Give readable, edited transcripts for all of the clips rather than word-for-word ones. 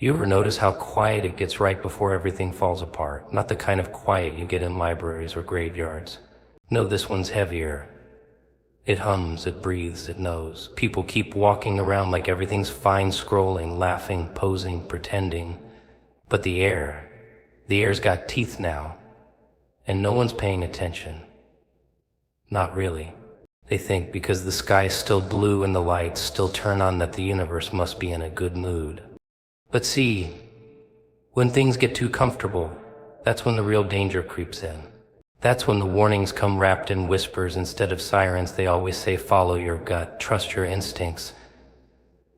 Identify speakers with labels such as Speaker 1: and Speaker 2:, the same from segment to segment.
Speaker 1: You ever notice how quiet it gets right before everything falls apart? Not the kind of quiet you get in libraries or graveyards. No, this one's heavier. It hums, it breathes, it knows. People keep walking around like everything's fine, scrolling, laughing, posing, pretending. But the air's got teeth now, and no one's paying attention. Not really. They think because the sky's still blue and the lights still turn on that the universe must be in a good mood. But see, when things get too comfortable, that's when the real danger creeps in. That's when the warnings come wrapped in whispers instead of sirens. They always say follow your gut, trust your instincts,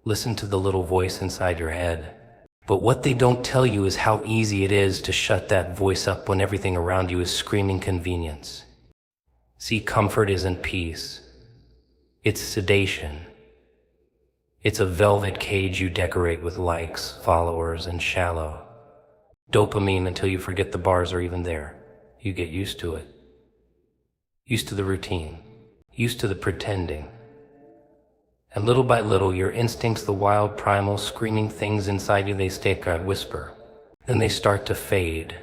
Speaker 1: listen to the little voice inside your head. But what they don't tell you is how easy it is to shut that voice up when everything around you is screaming convenience. See, comfort isn't peace. It's sedation. It's a velvet cage you decorate with likes, followers, and shallow dopamine until you forget the bars are even there. You get used to it. Used to the routine. Used to the pretending. And little by little, your instincts, the wild, primal, screaming things inside you, they stake a whisper. Then they start to fade.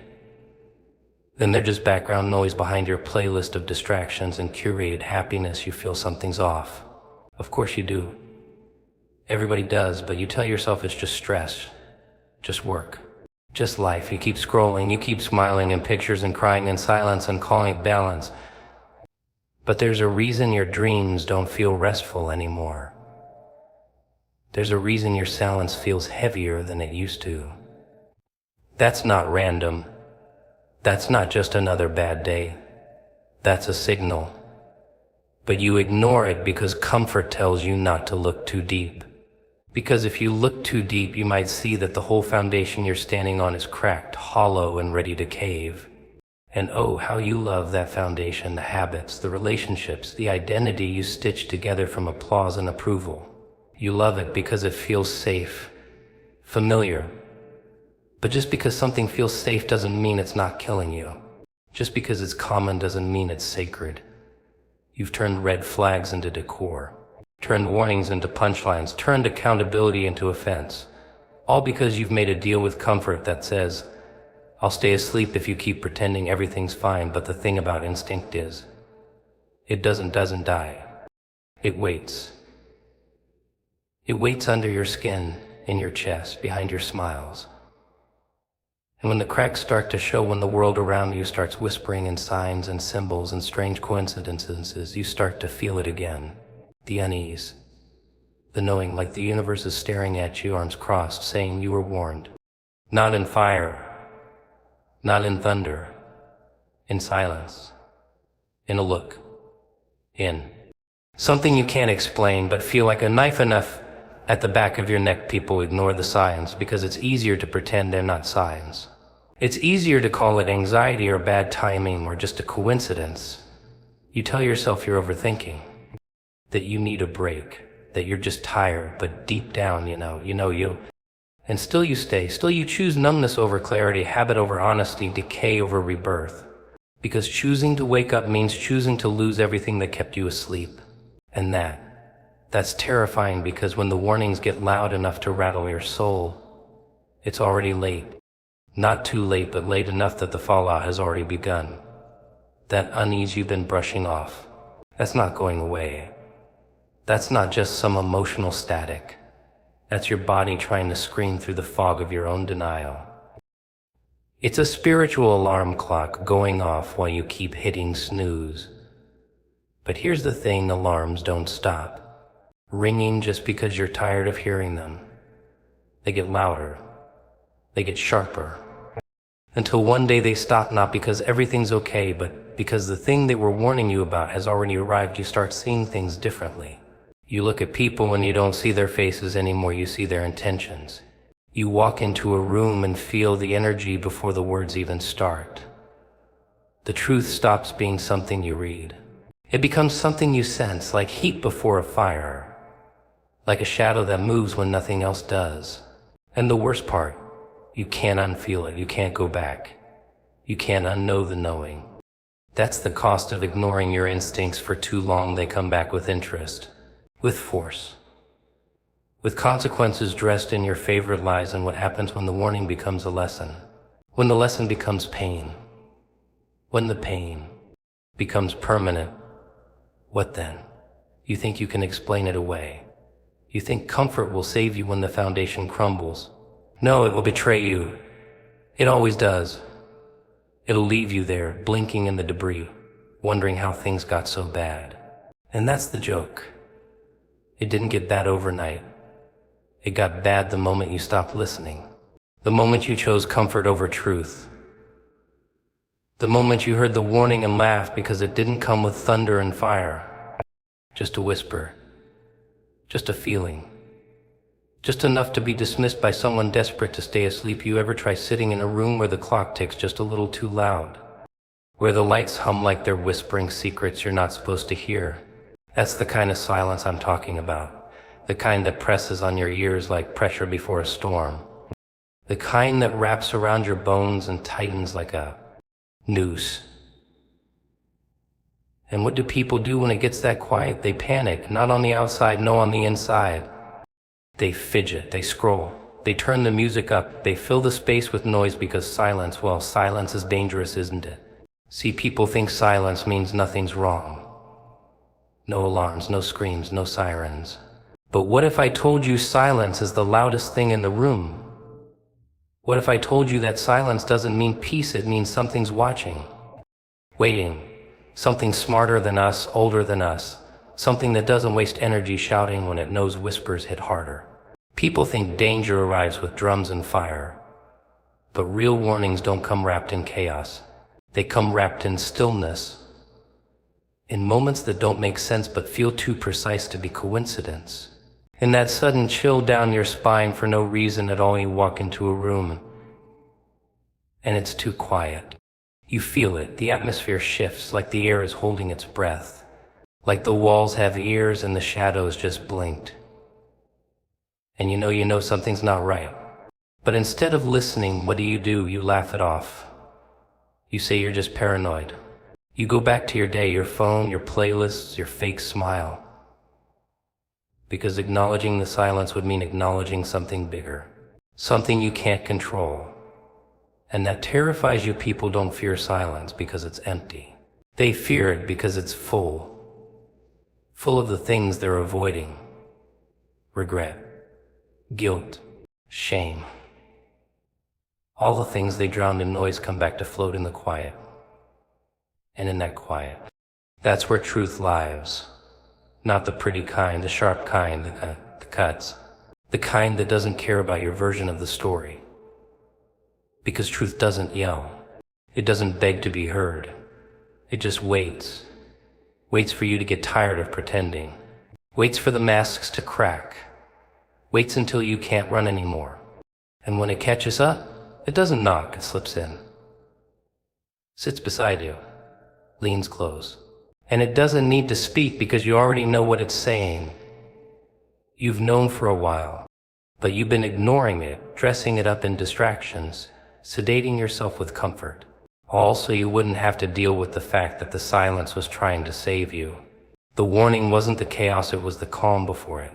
Speaker 1: Then they're just background noise behind your playlist of distractions and curated happiness. You feel something's off. Of course you do. Everybody does, but you tell yourself it's just stress, just work, just life. You keep scrolling, you keep smiling in pictures and crying in silence and calling it balance. But there's a reason your dreams don't feel restful anymore. There's a reason your silence feels heavier than it used to. That's not random. That's not just another bad day. That's a signal. But you ignore it because comfort tells you not to look too deep. Because if you look too deep, you might see that the whole foundation you're standing on is cracked, hollow, and ready to cave. And oh, how you love that foundation, the habits, the relationships, the identity you stitched together from applause and approval. You love it because it feels safe, familiar. But just because something feels safe doesn't mean it's not killing you. Just because it's common doesn't mean it's sacred. You've turned red flags into decor, turned warnings into punchlines, turned accountability into offense. All because you've made a deal with comfort that says, I'll stay asleep if you keep pretending everything's fine. But the thing about instinct is, it doesn't die. It waits. It waits under your skin, in your chest, behind your smiles. And when the cracks start to show, when the world around you starts whispering in signs and symbols and strange coincidences, you start to feel it again. The unease. The knowing, like the universe is staring at you, arms crossed, saying you were warned. Not in fire. Not in thunder. In silence. In a look. In something you can't explain, but feel like a knife enough at the back of your neck. People ignore the signs because it's easier to pretend they're not signs. It's easier to call it anxiety or bad timing or just a coincidence. You tell yourself you're overthinking, that you need a break, that you're just tired, but deep down, you know you. And still you stay, still you choose numbness over clarity, habit over honesty, decay over rebirth. Because choosing to wake up means choosing to lose everything that kept you asleep. And that's terrifying, because when the warnings get loud enough to rattle your soul, it's already late. Not too late, but late enough that the fallout has already begun. That unease you've been brushing off, that's not going away. That's not just some emotional static. That's your body trying to scream through the fog of your own denial. It's a spiritual alarm clock going off while you keep hitting snooze. But here's the thing, alarms don't stop ringing just because you're tired of hearing them. They get louder. They get sharper. Until one day they stop, not because everything's okay, but because the thing they were warning you about has already arrived. You start seeing things differently. You look at people and you don't see their faces anymore, you see their intentions. You walk into a room and feel the energy before the words even start. The truth stops being something you read. It becomes something you sense, like heat before a fire, like a shadow that moves when nothing else does. And the worst part, you can't unfeel it, you can't go back. You can't unknow the knowing. That's the cost of ignoring your instincts for too long. They come back with interest, with force, with consequences dressed in your favorite lies, and what happens when the warning becomes a lesson, when the lesson becomes pain, when the pain becomes permanent. What then? You think you can explain it away. You think comfort will save you when the foundation crumbles. No, it will betray you. It always does. It'll leave you there, blinking in the debris, wondering how things got so bad. And that's the joke. It didn't get bad overnight. It got bad the moment you stopped listening. The moment you chose comfort over truth. The moment you heard the warning and laughed because it didn't come with thunder and fire. Just a whisper. Just a feeling. Just enough to be dismissed by someone desperate to stay asleep. You ever try sitting in a room where the clock ticks just a little too loud? Where the lights hum like they're whispering secrets you're not supposed to hear? That's the kind of silence I'm talking about. The kind that presses on your ears like pressure before a storm. The kind that wraps around your bones and tightens like a noose. And what do people do when it gets that quiet? They panic, not on the outside, no, on the inside. They fidget, they scroll, they turn the music up, they fill the space with noise because silence, well, silence is dangerous, isn't it? See, people think silence means nothing's wrong. No alarms, no screams, no sirens. But what if I told you silence is the loudest thing in the room? What if I told you that silence doesn't mean peace, it means something's watching, waiting, something smarter than us, older than us, something that doesn't waste energy shouting when it knows whispers hit harder. People think danger arrives with drums and fire, but real warnings don't come wrapped in chaos. They come wrapped in stillness, in moments that don't make sense but feel too precise to be coincidence. In that sudden chill down your spine for no reason at all, you walk into a room and it's too quiet. You feel it, the atmosphere shifts like the air is holding its breath, like the walls have ears and the shadows just blinked. And you know something's not right. But instead of listening, what do? You laugh it off. You say you're just paranoid. You go back to your day, your phone, your playlists, your fake smile. Because acknowledging the silence would mean acknowledging something bigger, something you can't control. And that terrifies you. People don't fear silence because it's empty. They fear it because it's full of the things they're avoiding. Regret, guilt, shame. All the things they drowned in noise come back to float in the quiet. And in that quiet, that's where truth lives. Not the pretty kind, the sharp kind, the cuts. The kind that doesn't care about your version of the story. Because truth doesn't yell. It doesn't beg to be heard. It just waits. Waits for you to get tired of pretending. Waits for the masks to crack. Waits until you can't run anymore. And when it catches up, it doesn't knock, it slips in. Sits beside you. Leans close. And it doesn't need to speak because you already know what it's saying. You've known for a while, but you've been ignoring it, dressing it up in distractions, sedating yourself with comfort, all so you wouldn't have to deal with the fact that the silence was trying to save you. The warning wasn't the chaos, it was the calm before it.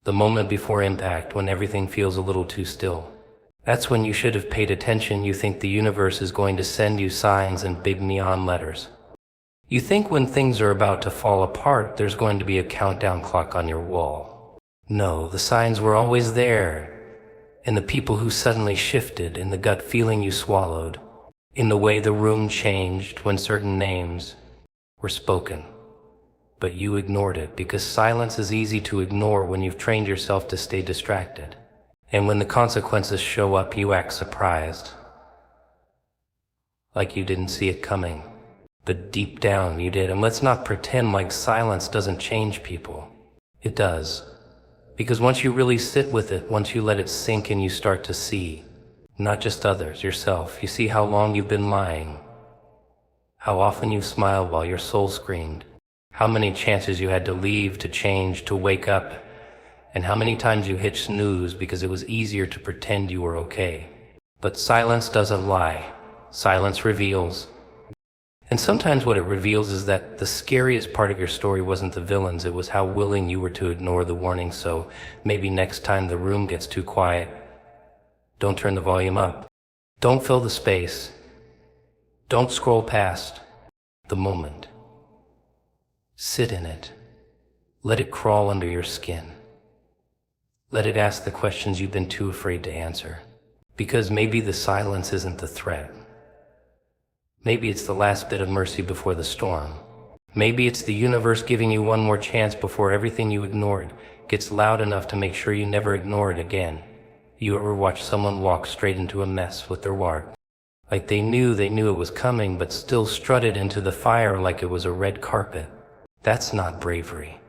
Speaker 1: The moment before impact, when everything feels a little too still. That's when you should have paid attention. You think the universe is going to send you signs in big neon letters. You think when things are about to fall apart, there's going to be a countdown clock on your wall. No, the signs were always there. In the people who suddenly shifted, in the gut feeling you swallowed, in the way the room changed when certain names were spoken. But you ignored it because silence is easy to ignore when you've trained yourself to stay distracted. And when the consequences show up, you act surprised. Like you didn't see it coming. But deep down you did. And let's not pretend like silence doesn't change people. It does. Because once you really sit with it, once you let it sink in, you start to see, not just others, yourself. You see how long you've been lying. How often you smiled while your soul screamed. How many chances you had to leave, to change, to wake up. And how many times you hit snooze because it was easier to pretend you were okay. But silence doesn't lie. Silence reveals. And sometimes what it reveals is that the scariest part of your story wasn't the villains, it was how willing you were to ignore the warning. So maybe next time the room gets too quiet, don't turn the volume up. Don't fill the space. Don't scroll past the moment. Sit in it. Let it crawl under your skin. Let it ask the questions you've been too afraid to answer. Because maybe the silence isn't the threat. Maybe it's the last bit of mercy before the storm. Maybe it's the universe giving you one more chance before everything you ignored gets loud enough to make sure you never ignore it again. You ever watch someone walk straight into a mess with their wart? Like they knew it was coming, but still strutted into the fire like it was a red carpet. That's not bravery.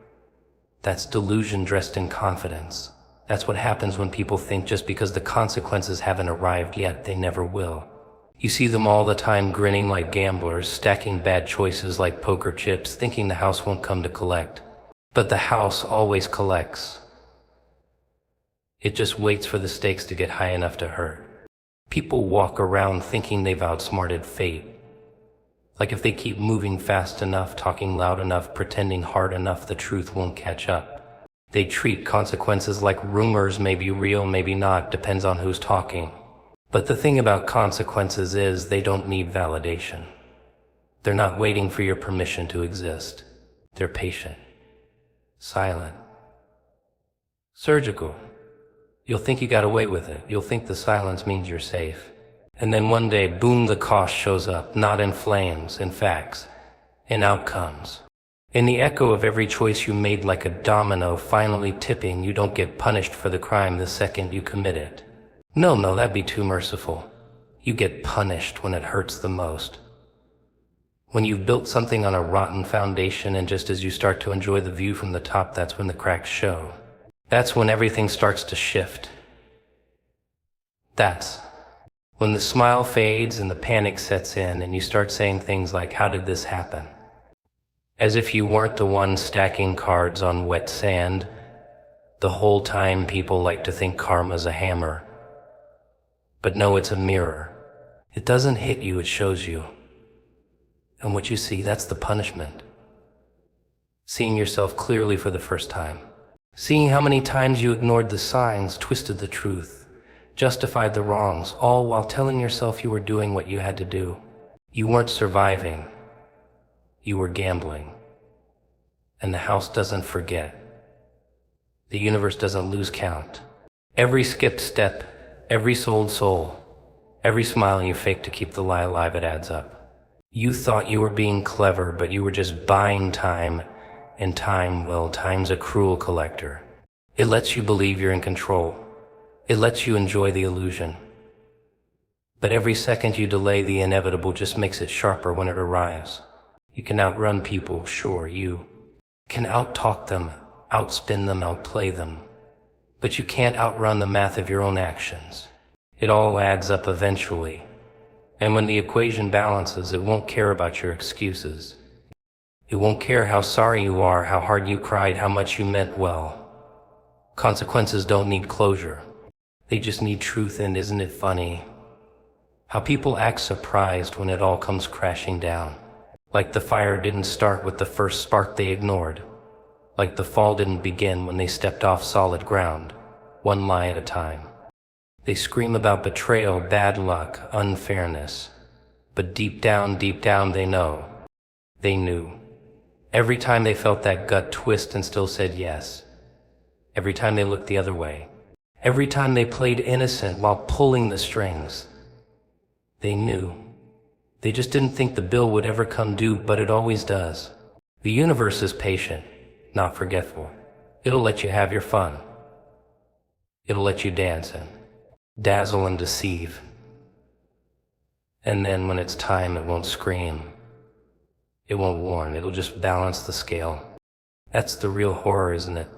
Speaker 1: That's delusion dressed in confidence. That's what happens when people think just because the consequences haven't arrived yet, they never will. You see them all the time grinning like gamblers, stacking bad choices like poker chips, thinking the house won't come to collect. But the house always collects. It just waits for the stakes to get high enough to hurt. People walk around thinking they've outsmarted fate. Like if they keep moving fast enough, talking loud enough, pretending hard enough, the truth won't catch up. They treat consequences like rumors, maybe real, maybe not, depends on who's talking. But the thing about consequences is they don't need validation. They're not waiting for your permission to exist. They're patient, silent, surgical. You'll think you got away with it. You'll think the silence means you're safe. And then one day, boom, the cost shows up, not in flames, in facts, in outcomes. In the echo of every choice you made, like a domino finally tipping. You don't get punished for the crime the second you commit it. No, that'd be too merciful. You get punished when it hurts the most. When you've built something on a rotten foundation, and just as you start to enjoy the view from the top, that's when the cracks show. That's when everything starts to shift. That's when the smile fades and the panic sets in, and you start saying things like, how did this happen? As if you weren't the one stacking cards on wet sand. The whole time people like to think karma's a hammer. But no, it's a mirror. It doesn't hit you, it shows you. And what you see, that's the punishment. Seeing yourself clearly for the first time. Seeing how many times you ignored the signs, twisted the truth, justified the wrongs, all while telling yourself you were doing what you had to do. You weren't surviving. You were gambling. And the house doesn't forget. The universe doesn't lose count. Every skipped step, every sold soul, every smile you faked to keep the lie alive, it adds up. You thought you were being clever, but you were just buying time, and time, well, time's a cruel collector. It lets you believe you're in control. It lets you enjoy the illusion. But every second you delay the inevitable just makes it sharper when it arrives. You can outrun people, sure, you can outtalk them, outspin them, outplay them. But you can't outrun the math of your own actions. It all adds up eventually. And when the equation balances, it won't care about your excuses. It won't care how sorry you are, how hard you cried, how much you meant well. Consequences don't need closure. They just need truth. And isn't it funny how people act surprised when it all comes crashing down? Like the fire didn't start with the first spark they ignored. Like the fall didn't begin when they stepped off solid ground, one lie at a time. They scream about betrayal, bad luck, unfairness. But deep down, they know. They knew. Every time they felt that gut twist and still said yes. Every time they looked the other way. Every time they played innocent while pulling the strings. They knew. They just didn't think the bill would ever come due, but it always does. The universe is patient, not forgetful. It'll let you have your fun. It'll let you dance and dazzle and deceive. And then when it's time, it won't scream. It won't warn. It'll just balance the scale. That's the real horror, isn't it?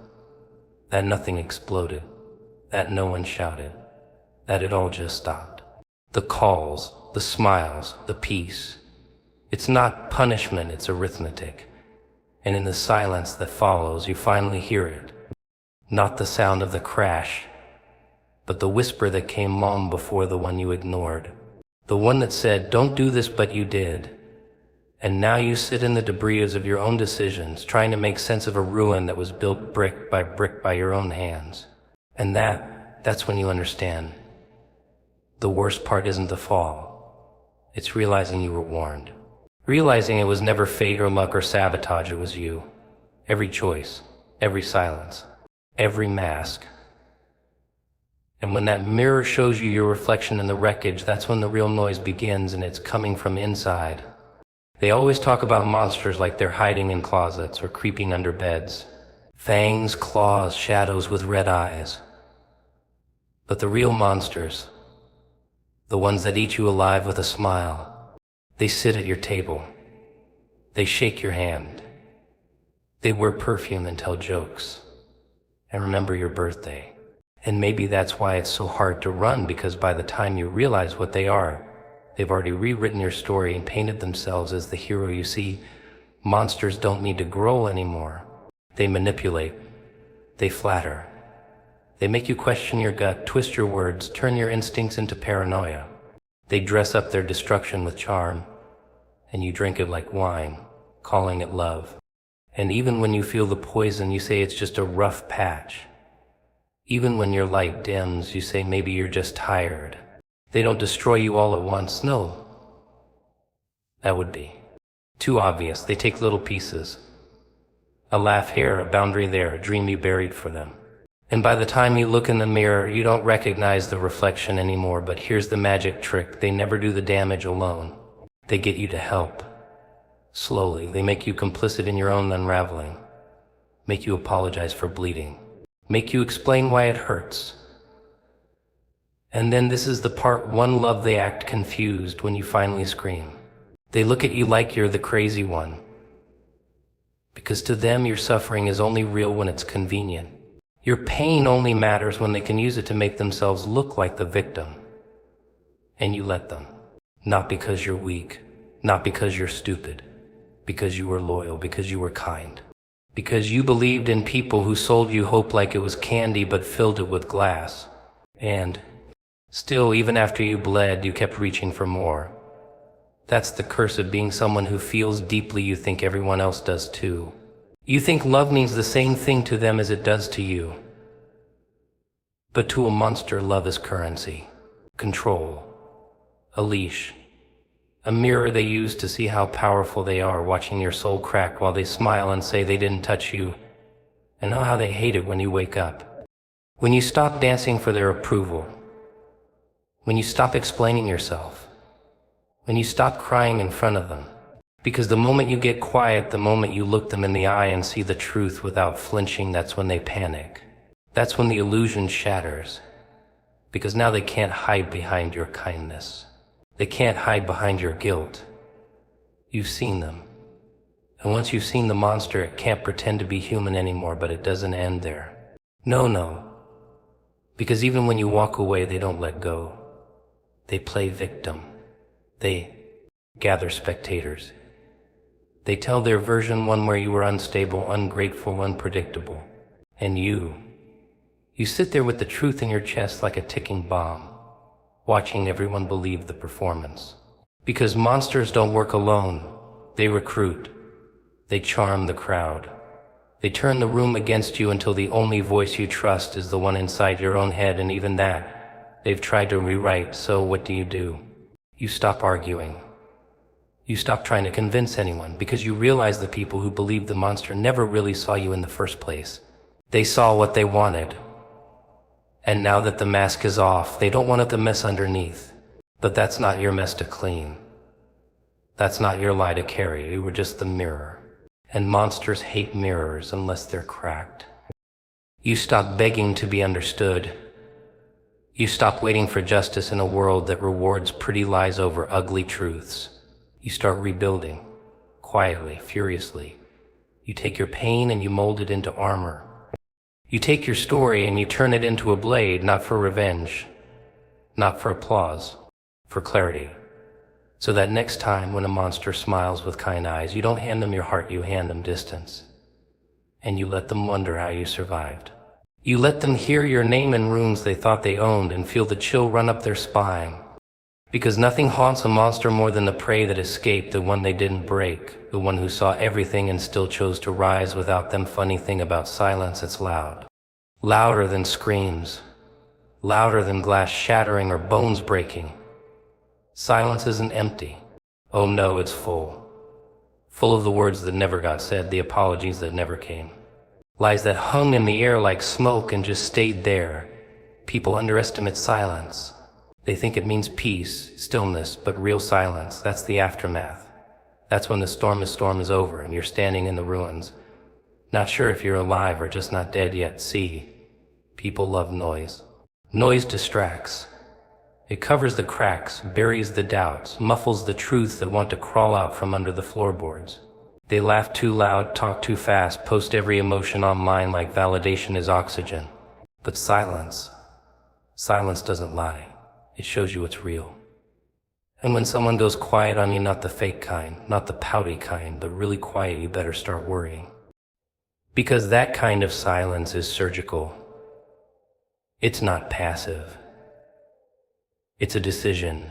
Speaker 1: That nothing exploded. That no one shouted. That it all just stopped. The calls, the smiles, the peace. It's not punishment, it's arithmetic. And in the silence that follows, you finally hear it. Not the sound of the crash, but the whisper that came long before, the one you ignored. The one that said, don't do this, but you did. And now you sit in the debris of your own decisions, trying to make sense of a ruin that was built brick by your own hands. And that's when you understand. The worst part isn't the fall. It's realizing you were warned. Realizing it was never fate or luck or sabotage, it was you. Every choice, every silence, every mask. And when that mirror shows you your reflection in the wreckage, that's when the real noise begins, and it's coming from inside. They always talk about monsters like they're hiding in closets or creeping under beds. Fangs, claws, shadows with red eyes. But the real monsters, the ones that eat you alive with a smile, they sit at your table. They shake your hand. They wear perfume and tell jokes. And remember your birthday. And maybe that's why it's so hard to run, because by the time you realize what they are, they've already rewritten your story and painted themselves as the hero. You see, monsters don't need to grow anymore. They manipulate. They flatter. They make you question your gut, twist your words, turn your instincts into paranoia. They dress up their destruction with charm, and you drink it like wine, calling it love. And even when you feel the poison, you say it's just a rough patch. Even when your light dims, you say maybe you're just tired. They don't destroy you all at once. No, that would be too obvious. They take little pieces. A laugh here, a boundary there, a dream you buried for them. And by the time you look in the mirror, you don't recognize the reflection anymore. But here's the magic trick. They never do the damage alone. They get you to help. Slowly, they make you complicit in your own unraveling. Make you apologize for bleeding. Make you explain why it hurts. And then this is the part one love, they act confused when you finally scream. They look at you like you're the crazy one. Because to them your suffering is only real when it's convenient. Your pain only matters when they can use it to make themselves look like the victim. And you let them. Not because you're weak, not because you're stupid, because you were loyal, because you were kind. Because you believed in people who sold you hope like it was candy but filled it with glass. And still, even after you bled, you kept reaching for more. That's the curse of being someone who feels deeply. You think everyone else does too. You think love means the same thing to them as it does to you. But to a monster, love is currency, control, a leash, a mirror they use to see how powerful they are, watching your soul crack while they smile and say they didn't touch you. And know how they hate it when you wake up. When you stop dancing for their approval. When you stop explaining yourself. When you stop crying in front of them. Because the moment you get quiet, the moment you look them in the eye and see the truth without flinching, that's when they panic. That's when the illusion shatters. Because now they can't hide behind your kindness. They can't hide behind your guilt. You've seen them. And once you've seen the monster, it can't pretend to be human anymore, but it doesn't end there. No. Because even when you walk away, they don't let go. They play victim. They gather spectators. They tell their version, one where you were unstable, ungrateful, unpredictable. And you sit there with the truth in your chest like a ticking bomb, watching everyone believe the performance. Because monsters don't work alone. They recruit. They charm the crowd. They turn the room against you until the only voice you trust is the one inside your own head, and even that, they've tried to rewrite. So what do? You stop arguing. You stop trying to convince anyone, because you realize the people who believed the monster never really saw you in the first place. They saw what they wanted. And now that the mask is off, they don't want the mess underneath. But that's not your mess to clean. That's not your lie to carry. You were just the mirror. And monsters hate mirrors unless they're cracked. You stop begging to be understood. You stop waiting for justice in a world that rewards pretty lies over ugly truths. You start rebuilding, quietly, furiously. You take your pain and you mold it into armor. You take your story and you turn it into a blade, not for revenge, not for applause, for clarity. So that next time when a monster smiles with kind eyes, you don't hand them your heart, you hand them distance. And you let them wonder how you survived. You let them hear your name in rooms they thought they owned and feel the chill run up their spine. Because nothing haunts a monster more than the prey that escaped, the one they didn't break, the one who saw everything and still chose to rise without them. Funny thing about silence, it's loud. Louder than screams. Louder than glass shattering or bones breaking. Silence isn't empty. Oh no, it's full. Full of the words that never got said, the apologies that never came. Lies that hung in the air like smoke and just stayed there. People underestimate silence. They think it means peace, stillness, but real silence, that's the aftermath. That's when the storm is over and you're standing in the ruins. Not sure if you're alive or just not dead yet. See, people love noise. Noise distracts. It covers the cracks, buries the doubts, muffles the truths that want to crawl out from under the floorboards. They laugh too loud, talk too fast, post every emotion online like validation is oxygen. But silence doesn't lie. It shows you it's real. And when someone goes quiet on you, not the fake kind, not the pouty kind, but really quiet, you better start worrying. Because that kind of silence is surgical. It's not passive. It's a decision.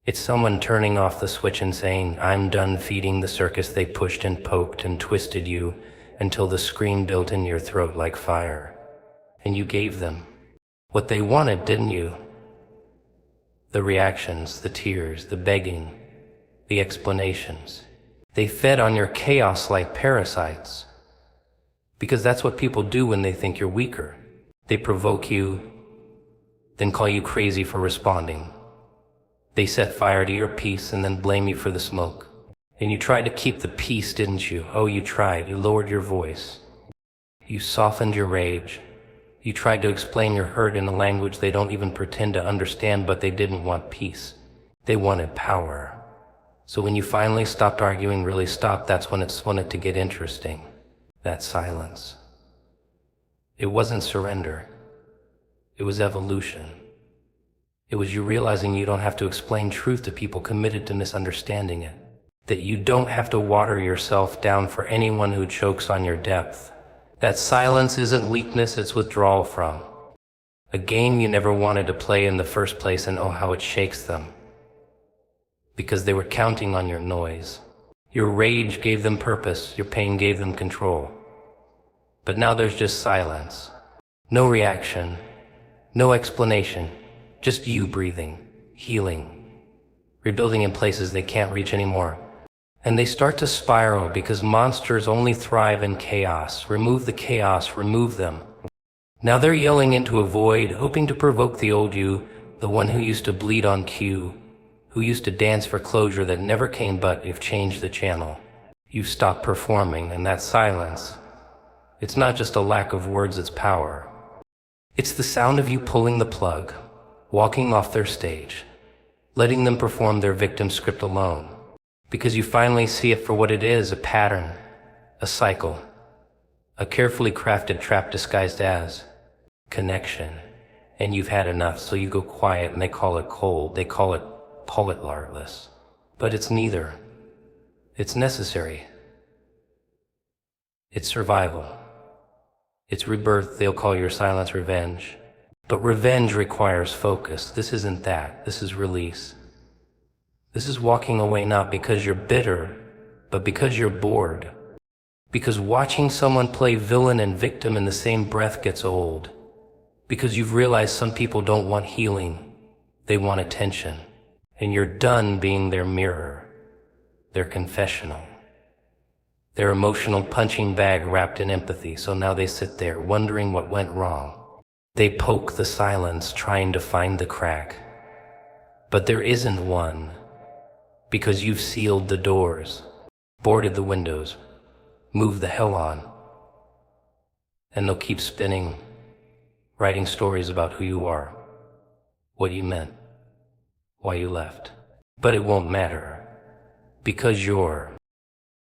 Speaker 1: It's someone turning off the switch and saying, I'm done feeding the circus they pushed and poked and twisted you until the scream built in your throat like fire. And you gave them what they wanted, didn't you? The reactions, the tears, the begging, the explanations. They fed on your chaos like parasites. Because that's what people do when they think you're weaker. They provoke you, then call you crazy for responding. They set fire to your peace and then blame you for the smoke. And you tried to keep the peace, didn't you? Oh, you tried. You lowered your voice. You softened your rage. You tried to explain your hurt in a language they don't even pretend to understand, but they didn't want peace. They wanted power. So when you finally stopped arguing, really stopped, that's when it wanted to get interesting. That silence. It wasn't surrender. It was evolution. It was you realizing you don't have to explain truth to people committed to misunderstanding it. That you don't have to water yourself down for anyone who chokes on your depth. That silence isn't weakness, it's withdrawal from a game you never wanted to play in the first place, and oh, how it shakes them. Because they were counting on your noise. Your rage gave them purpose, your pain gave them control. But now there's just silence. No reaction, no explanation, just you breathing, healing, rebuilding in places they can't reach anymore. And they start to spiral because monsters only thrive in chaos. Remove the chaos, remove them. Now they're yelling into a void, hoping to provoke the old you, the one who used to bleed on cue, who used to dance for closure that never came, but you've changed the channel. You've stopped performing, and that silence, it's not just a lack of words, it's power. It's the sound of you pulling the plug, walking off their stage, letting them perform their victim script alone. Because you finally see it for what it is, a pattern, a cycle, a carefully crafted trap disguised as connection. And you've had enough, so you go quiet, and they call it cold, they call it poet-lartless. But it's neither. It's necessary. It's survival. It's rebirth. They'll call your silence revenge. But revenge requires focus. This isn't that. This is release. This is walking away not because you're bitter, but because you're bored. Because watching someone play villain and victim in the same breath gets old. Because you've realized some people don't want healing. They want attention. And you're done being their mirror, their confessional, their emotional punching bag wrapped in empathy. So now they sit there wondering what went wrong. They poke the silence, trying to find the crack. But there isn't one. Because you've sealed the doors, boarded the windows, moved the hell on. And they'll keep spinning, writing stories about who you are, what you meant, why you left. But it won't matter, because you're